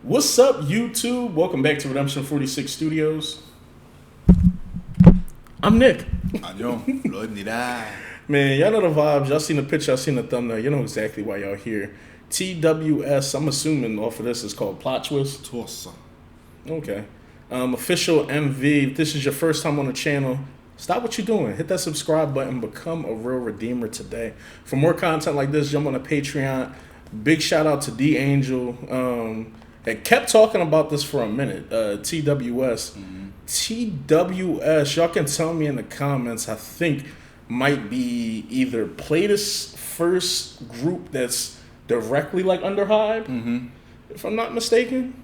What's up, YouTube? Welcome back to Redemption 46 Studios. I'm Nick. Man, y'all know the vibes. Y'all seen the picture, y'all seen the thumbnail. You know exactly why y'all here. TWS, I'm assuming off of this is called Plot Twist. Twist. Okay. Official MV. If this is your first time on the channel, stop what you're doing. Hit that subscribe button. Become a real redeemer today. For more content like this, jump on the Patreon. Big shout out to D Angel. It kept talking about this for a minute. TWS. TWS, y'all can tell me in the comments, I think might be either Plato's first group that's directly like under Hype, if I'm not mistaken.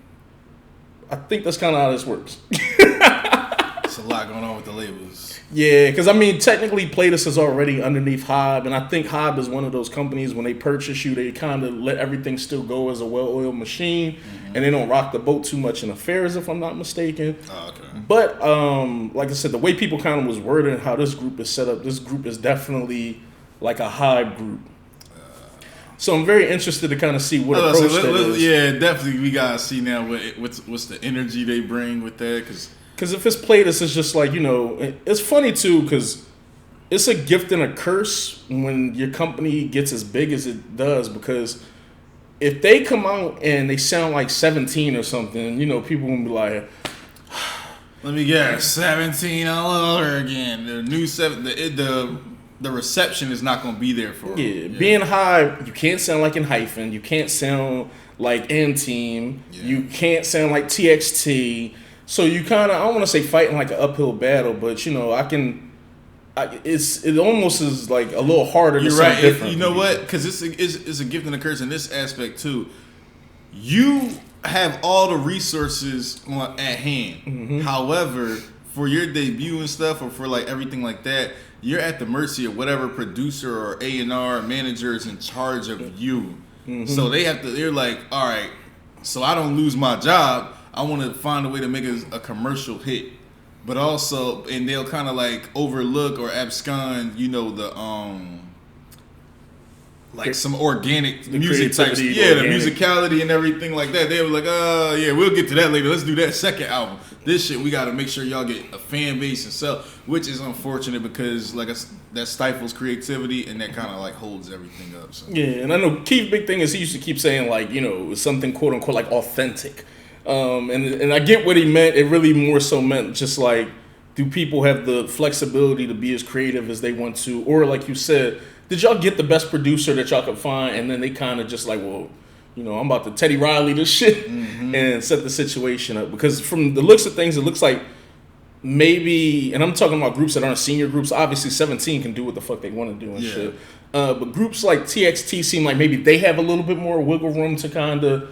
I think that's kind of how this works. It's a lot going on with the labels. Yeah, because I mean, technically, Platus is already underneath Hybe, and I think Hybe is one of those companies when they purchase you, they kind of let everything still go as a well-oiled machine, and they don't rock the boat too much in affairs, if I'm not mistaken. Oh, okay. But like I said, the way people kind of was wording how this group is set up, this group is definitely like a Hybe group. So I'm very interested to kind of see what approach that is. Yeah, definitely. We gotta see now what's the energy they bring with that, Because if it's Platus, it's just like, you know, it's funny too, because it's a gift and a curse when your company gets as big as it does, because if they come out and they sound like 17 or something, you know, people will be like, let me guess, 17 all over again. The new the reception is not going to be there for them. Yeah, being high, you can't sound like in Hyphen, you can't sound like N-Team, you can't sound like TXT. So you kind of, I don't want to say fighting like an uphill battle, but you know, it almost is like a little harder to sound different. You know what? Because it's a gift and a curse in this aspect too. You have all the resources at hand. However, for your debut and stuff, or for like everything like that, you're at the mercy of whatever producer or A&R manager is in charge of you. So they're like, all right, so I don't lose my job, I want to find a way to make a commercial hit, but also, and they'll kind of like overlook or abscond, you know, the like some organic music types, the musicality and everything like that. They were like, yeah, we'll get to that later. Let's do that second album. This shit, we got to make sure y'all get a fan base and sell, which is unfortunate because like that stifles creativity and that kind of like holds everything up. So. Yeah, and I know Keith's big thing is he used to keep saying like, you know, something quote unquote like authentic. And I get what he meant. It really more so meant just like, do people have the flexibility to be as creative as they want to? Or like you said, did y'all get the best producer that y'all could find? And then they kind of just like, well, you know, I'm about to Teddy Riley this shit and set the situation up. Because from the looks of things, it looks like maybe, and I'm talking about groups that aren't senior groups. Obviously, 17 can do what the fuck they want to do and shit. But groups like TXT seem like maybe they have a little bit more wiggle room to kind of,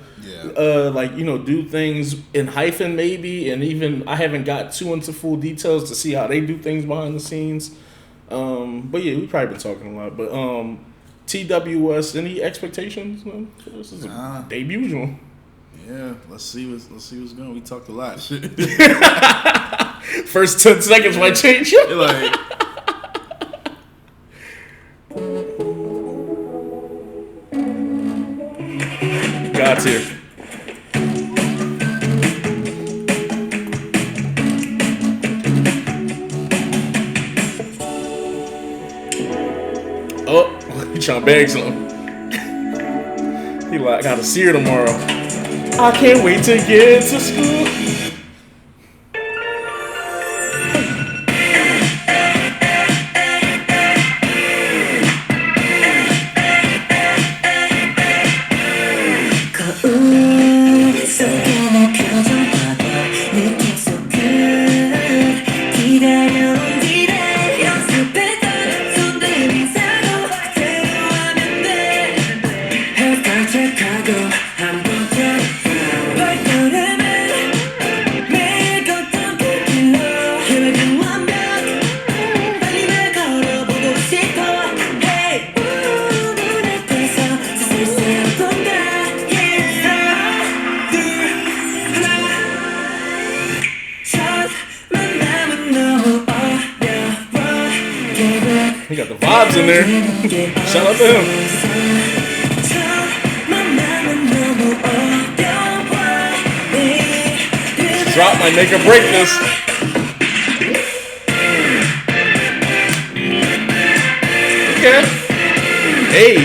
like, you know, do things in Hyphen maybe. And even I haven't got too into full details to see how they do things behind the scenes. But yeah, we've probably been talking a lot. But TWS, any expectations? No? This is a debut joint. Yeah, let's see what's going. We talked a lot. First 10 seconds might change it. Like, God's here. Oh, he trying to bag something. He like, I gotta see her tomorrow. I can't wait to get to school. He got the vibes in there. Shout out to him. drop might make or break this. Okay. Hey.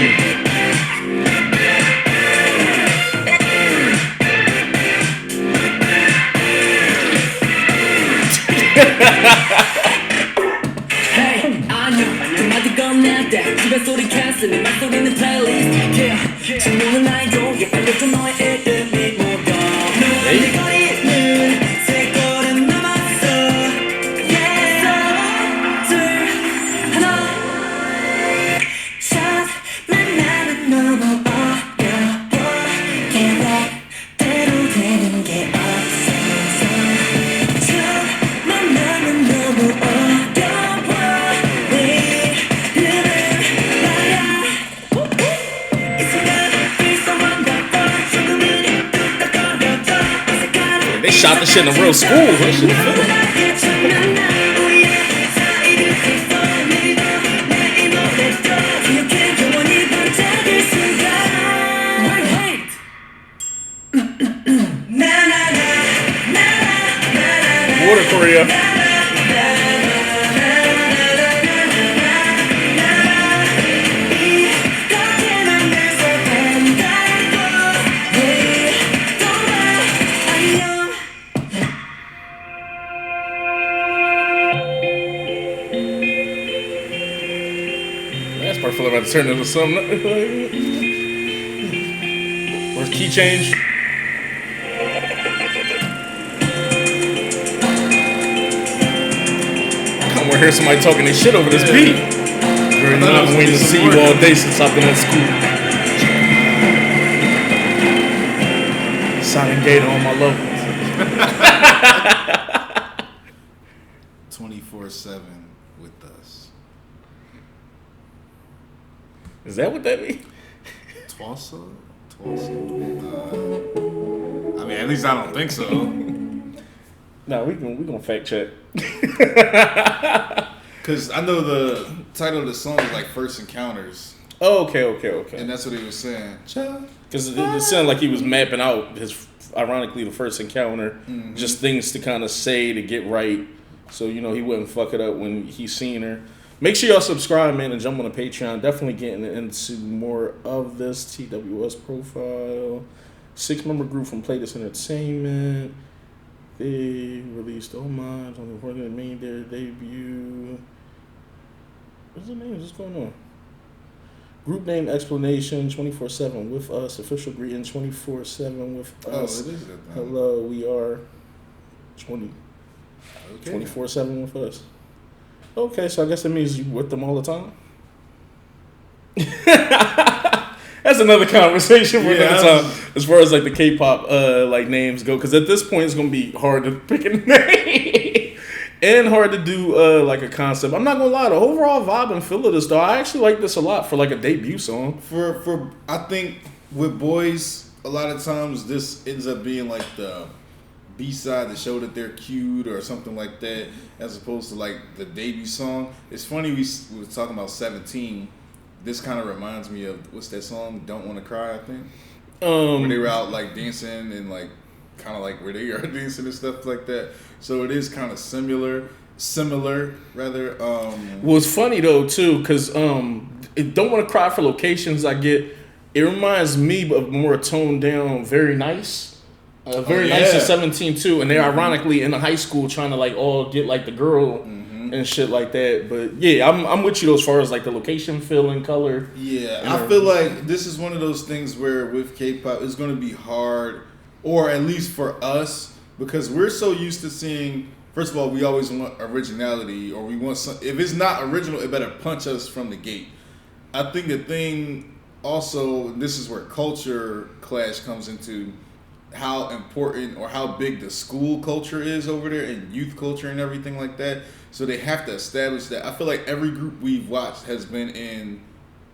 Hey, 안녕. 한마디 건넬 때 집에 소리 캔슬, 말소리는 플레이리스트. Yeah, 주문은 아이도 알려줘 너의 이름이 뭐야. 너의 거리는 세 걸음 남았어. Yeah, 둘, 하나. 샷 만나면 너무 어려워. 계획대로 되는 게 없어서. 첫 만나면 너무 어려워. 내 이름은 나야. 이 순간을 일상화하고 조금은 뚝딱거려져. 어색한 They shot this shit in a real school. That shit fun. 나의 첫 만남 우리의 사이를 흩어 내리고 내 이 노래도 기억해 영원히 반짝일 순간. My hate. Water Korea. 이렇게만 늘 서간다고 왜 정말 안녕. That's part about to turn into something. Where's key change? I want to hear somebody talking this shit over this beat. I've been waiting to see you all day since I've been in school. Silent Gate on my loved ones. 24/7 with us. Is that what that means? Tulsa? I mean, at least I don't think so. No, we gonna fact check. Because I know the title of the song is like First Encounters. Oh, okay. And that's what he was saying. Because it sounded like he was mapping out his, ironically, the first encounter, just things to kind of say to get right, so he wouldn't fuck it up when he seen her. Make sure y'all subscribe, man, and jump on the Patreon. Definitely getting into more of this TWS profile. 6-member group from Playlist Entertainment. They released Homage on the Hornet made their debut. What's the name? What's going on? Group name explanation 24/7 with us. Official greeting 24/7 with us. It is that thing. Hello, we are 24/7 with us. Okay, so I guess that means you with them all the time. That's another conversation for another time. As far as like the K-pop like names go, because at this point it's gonna be hard to pick a name and hard to do like a concept. I'm not gonna lie, the overall vibe and feel of this though, I actually like this a lot for like a debut song. For I think with boys, a lot of times this ends up being like the B-side to show that they're cute or something like that, as opposed to like the debut song. It's funny we were talking about 17. This kind of reminds me of, what's that song? Don't Want to Cry, I think. Where they were out like dancing and like kind of like where they are dancing and stuff like that. So it is kind of similar rather. Well, it's funny though too, because Don't Want to Cry for locations I get. It reminds me of more toned down, Very Nice. Nice is 17 too, and they're ironically in the high school trying to like all get like the girl and shit like that. But yeah, I'm with you as far as like the location, feel, and color. Yeah, I feel like this is one of those things where with K-pop it's going to be hard, or at least for us, because we're so used to seeing. First of all, we always want originality, or we want some. If it's not original, it better punch us from the gate. I think the thing also, this is where culture clash comes into. How important or how big the school culture is over there and youth culture and everything like that. So they have to establish that. I feel like every group we've watched has been in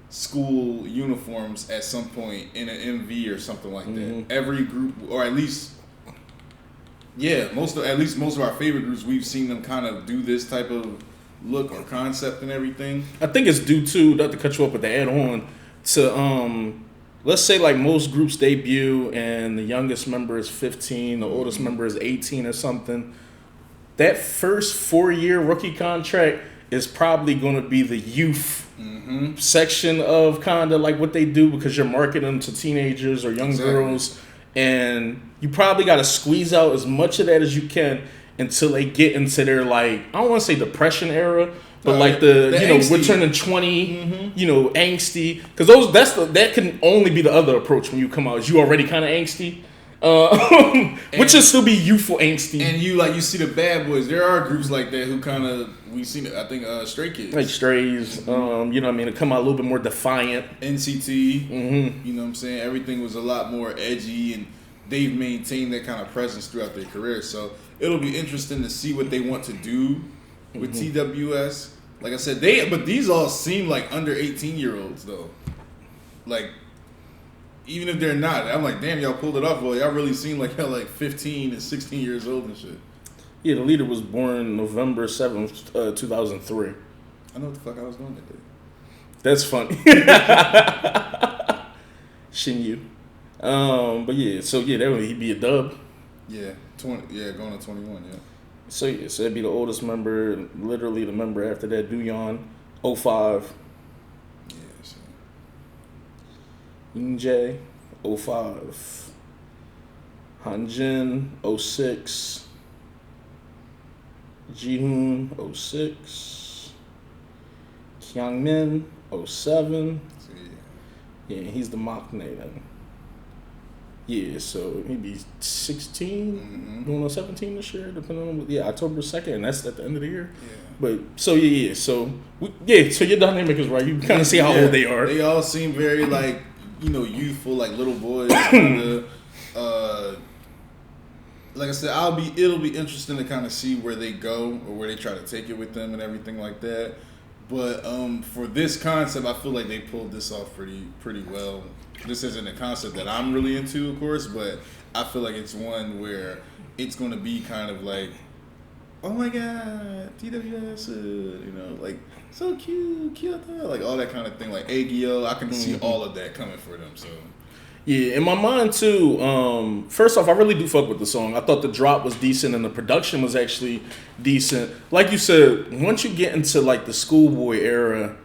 school uniforms at some point in an MV or something like that. Every group, or at least, most of our favorite groups, we've seen them kind of do this type of look or concept and everything. I think it's due to, not to cut you up, but to add on to let's say like most groups debut and the youngest member is 15, the oldest member is 18 or something. That first 4-year rookie contract is probably going to be the youth section of kind of like what they do, because you're marketing them to teenagers or young girls, and you probably got to squeeze out as much of that as you can until they get into their, like, I don't want to say depression era, but like the you know, we're turning 20, you know, angsty, because that can only be the other approach when you come out, is you already kind of angsty. Which should still be youthful angsty. And you see the bad boys. There are groups like that who kind of, we've seen it, I think Stray Kids. Like Strays, you know what I mean? It come out a little bit more defiant. NCT, you know what I'm saying? Everything was a lot more edgy, and they've maintained that kind of presence throughout their career. So it'll be interesting to see what they want to do with TWS. Like I said, but these all seem like under 18-year-olds though. Like, even if they're not, I'm like, damn, y'all pulled it off. Well, y'all really seem like y'all like 15 and 16 years old and shit. Yeah, the leader was born November 7th, 2003. I know what the fuck I was doing that day. That's funny. Shinyu. But yeah, so yeah, that would he'd be a dub. Yeah, 20. Yeah, going to 21. Yeah. So yeah, so that'd be the oldest member, literally the member after that, Dooyeon, 05. Yeah. So. Yoonjae, 05. Hanjin, 06. Jihoon, 06. Kyungmin, 07. So, yeah, he's the Maknae then. Yeah, so he'd be 16, going on 17 this year, depending on, October 2nd, and that's at the end of the year. Yeah. But, so yeah, so your dynamic is right. You kind of see how old they are. They all seem very, like, you know, youthful, like little boys. Kinda, like I said, it'll be interesting to kind of see where they go or where they try to take it with them and everything like that. But for this concept, I feel like they pulled this off pretty well. This isn't a concept that I'm really into, of course, but I feel like it's one where it's going to be kind of like, oh my god, TWS, you know, like, so cute, like all that kind of thing, like Aegyo. I can see all of that coming for them, so. Yeah, in my mind too, first off, I really do fuck with the song. I thought the drop was decent and the production was actually decent. Like you said, once you get into like the schoolboy era,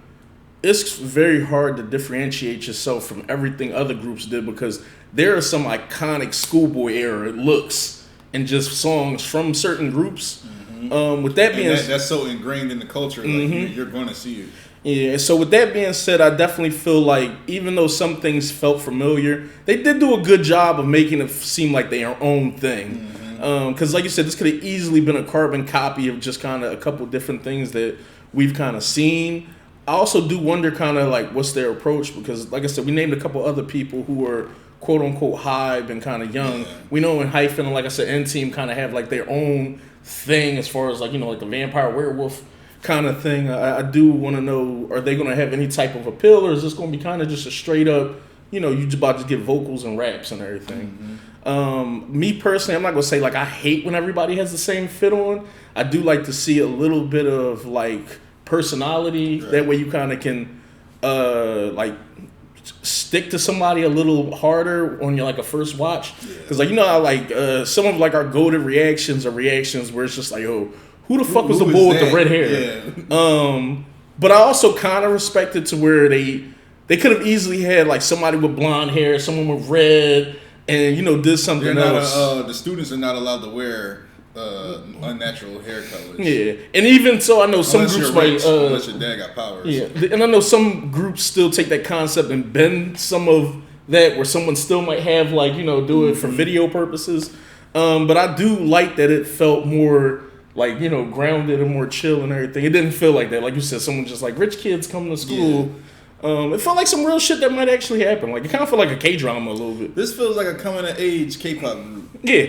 it's very hard to differentiate yourself from everything other groups did, because there are some iconic schoolboy era looks and just songs from certain groups. With that being said, that's so ingrained in the culture, like you're going to see it. Yeah, so with that being said, I definitely feel like even though some things felt familiar, they did do a good job of making it seem like their own thing. Because like you said, this could have easily been a carbon copy of just kind of a couple different things that we've kind of seen. I also do wonder kind of like what's their approach, because like I said, we named a couple other people who are quote unquote hype and kind of young. We know in Hyphen and like I said, N-Team kind of have like their own thing as far as like, you know, like the vampire werewolf kind of thing. I do want to know, are they going to have any type of appeal, or is this going to be kind of just a straight up, you know, you just about to get vocals and raps and everything. Me personally, I'm not going to say like I hate when everybody has the same fit on. I do like to see a little bit of like personality. That way you kind of can like stick to somebody a little harder on your like a first watch. Because like, you know how like some of like our goated reactions are reactions where it's just like, oh, who the fuck was the bull with the red hair? But I also kind of respect it to where they could have easily had like somebody with blonde hair, someone with red, and you know did something else. The students are not allowed to wear unnatural hair colors. Yeah, and even so, I know some groups might. Unless your dad got powers. Yeah, and I know some groups still take that concept and bend some of that, where someone still might have like, you know, do it for video purposes. But I do like that it felt more like, you know, grounded and more chill and everything. It didn't feel like that. Like you said, someone just like rich kids come to school. It felt like some real shit that might actually happen. Like it kind of felt like a K-drama a little bit. This feels like a coming of age K-pop group. Yeah.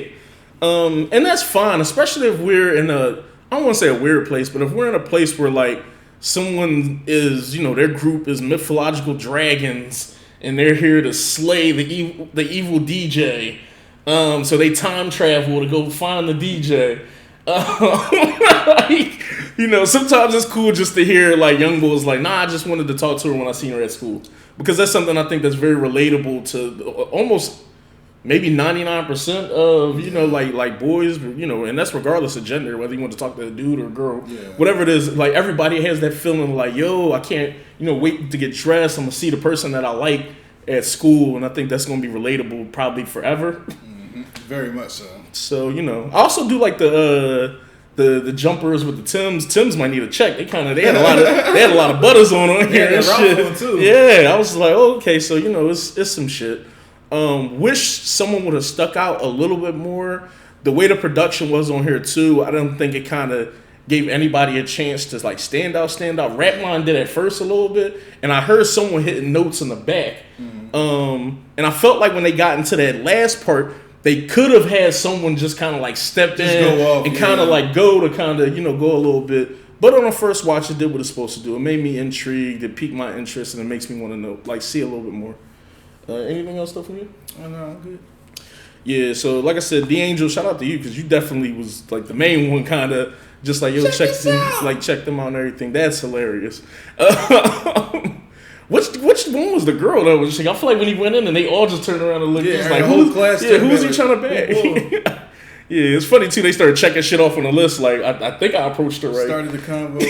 And that's fine, especially if we're in I don't want to say a weird place, but if we're in a place where like someone is, you know, their group is mythological dragons and they're here to slay the evil DJ. So they time travel to go find the DJ. Like, you know, sometimes it's cool just to hear like young boys like, nah, I just wanted to talk to her when I seen her at school, because that's something I think that's very relatable to almost maybe 99% of, you know, like boys, you know, and that's regardless of gender, whether you want to talk to a dude or a girl, whatever it is. Like everybody has that feeling like, yo, I can't, you know, wait to get dressed. I'm gonna see the person that I like at school, and I think that's gonna be relatable probably forever. Mm-hmm. Very much so. So, you know, I also do like the jumpers with the Tims. Tims might need a check. They had a lot of butters on here and shit. One too. Yeah, I was like, oh, okay, so you know, it's some shit. Wish someone would have stuck out a little bit more. The way the production was on here too, I don't think it kind of gave anybody a chance to like stand out. Rapline did at first a little bit, and I heard someone hitting notes in the back. And I felt like when they got into that last part, they could have had someone just kind of like step in and kind of like go a little bit. But on the first watch, it did what it's supposed to do. It made me intrigued. It piqued my interest, and it makes me want to know, like, see a little bit more. Anything else stuff from you? Oh, no, I'm good. Yeah, so like I said, The Angel, shout out to you, because you definitely was like the main one, kind of just like, yo, check them out and everything. That's hilarious. Which one was the girl though? I feel like when he went in and they all just turned around and looked, it's like, who's he trying to bag? Yeah, it's funny too. They started checking shit off on the list. Like I think I approached her right. Started the convo.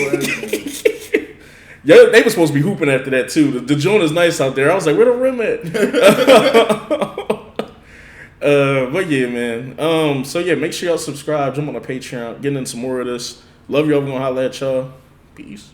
Yeah, they were supposed to be hooping after that too. The joint is nice out there. I was like, where the rim at? But yeah, man. So yeah, make sure y'all subscribe. Jump on the Patreon. Getting in some more of this. Love y'all. We're gonna holler at y'all. Peace.